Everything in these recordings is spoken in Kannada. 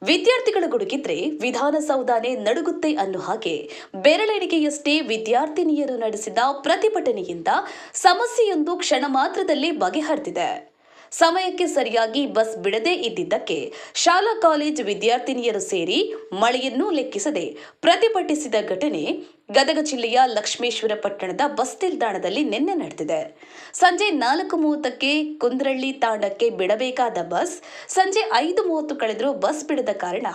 ವಿದ್ಯಾರ್ಥಿಗಳು ಗುಡುಗಿದ್ರೆ ವಿಧಾನಸೌಧನೇ ನಡುಗುತ್ತೆ ಅನ್ನೋ ಹಾಗೆ ಬೆರಳೆಣಿಕೆಯಷ್ಟೇ ವಿದ್ಯಾರ್ಥಿನಿಯರು ನಡೆಸಿದ ಪ್ರತಿಭಟನೆಯಿಂದ ಸಮಸ್ಯೆಯೊಂದು ಕ್ಷಣ ಮಾತ್ರದಲ್ಲಿ ಬಗೆಹರಿದಿದೆ. ಸಮಯಕ್ಕೆ ಸರಿಯಾಗಿ ಬಸ್ ಬಿಡದೇ ಇದ್ದಿದ್ದಕ್ಕೆ ಶಾಲಾ ಕಾಲೇಜು ವಿದ್ಯಾರ್ಥಿನಿಯರು ಸೇರಿ ಮಳೆಯನ್ನೂ ಲೆಕ್ಕಿಸದೆ ಪ್ರತಿಭಟಿಸಿದ ಘಟನೆ ಗದಗ ಜಿಲ್ಲೆಯ ಲಕ್ಷ್ಮೇಶ್ವರ ಪಟ್ಟಣದ ಬಸ್ ನಿಲ್ದಾಣದಲ್ಲಿ ನಿನ್ನೆ ನಡೆದಿದೆ. ಸಂಜೆ 4:30ಕ್ಕೆ ಕುಂದ್ರಳ್ಳಿ ತಾಂಡಕ್ಕೆ ಬಿಡಬೇಕಾದ ಬಸ್ ಸಂಜೆ 5:30 ಕಳೆದರೂ ಬಸ್ ಬಿಡದ ಕಾರಣ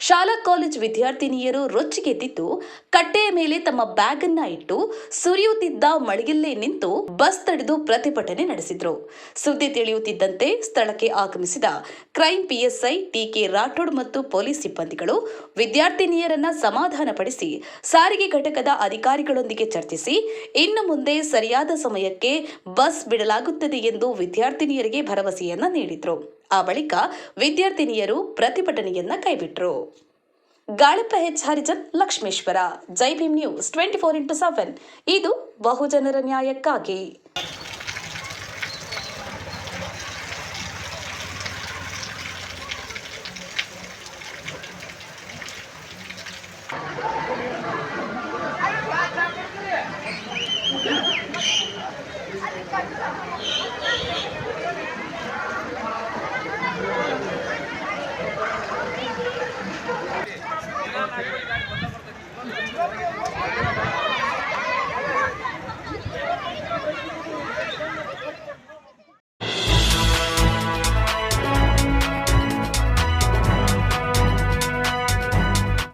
ಶಾಲಾ ಕಾಲೇಜು ವಿದ್ಯಾರ್ಥಿನಿಯರು ರೊಚ್ಚಿಗೆದ್ದಿದ್ದು ಕಟ್ಟೆಯ ಮೇಲೆ ತಮ್ಮ ಬ್ಯಾಗ್ ಅನ್ನ ಇಟ್ಟು ಸುರಿಯುತ್ತಿದ್ದ ಮಳೆಯಲ್ಲೇ ನಿಂತು ಬಸ್ ತಡೆದು ಪ್ರತಿಭಟನೆ ನಡೆಸಿದ್ರು. ಸುದ್ದಿ ತಿಳಿಯುತ್ತಿದ್ದಂತೆ ಸ್ಥಳಕ್ಕೆ ಆಗಮಿಸಿದ ಕ್ರೈಂ ಪಿಎಸ್ಐ ಟಿ.ಕೆ. ರಾಠೋಡ್ ಮತ್ತು ಪೊಲೀಸ್ ಸಿಬ್ಬಂದಿಗಳು ವಿದ್ಯಾರ್ಥಿನಿಯರನ್ನ ಸಮಾಧಾನಪಡಿಸಿ ಸಾರಿಗೆ ಘಟಕದ ಅಧಿಕಾರಿಗಳೊಂದಿಗೆ ಚರ್ಚಿಸಿ ಇನ್ನು ಮುಂದೆ ಸರಿಯಾದ ಸಮಯಕ್ಕೆ ಬಸ್ ಬಿಡಲಾಗುತ್ತದೆ ಎಂದು ವಿದ್ಯಾರ್ಥಿನಿಯರಿಗೆ ಭರವಸೆಯನ್ನ ನೀಡಿದ್ರು. ಆ ಬಳಿಕ ವಿದ್ಯಾರ್ಥಿನಿಯರು ಪ್ರತಿಭಟನೆಯನ್ನ ಕೈಬಿಟ್ರು. ಗಾಳಪ್ಪ ಎಚ್ ಹರಿಜನ್, ಲಕ್ಷ್ಮೇಶ್ವರ. ಜೈ ಭೀಮ್ ನ್ಯೂಸ್ 24x7 ಇದು ಬಹುಜನರ ನ್ಯಾಯಕ್ಕಾಗಿ.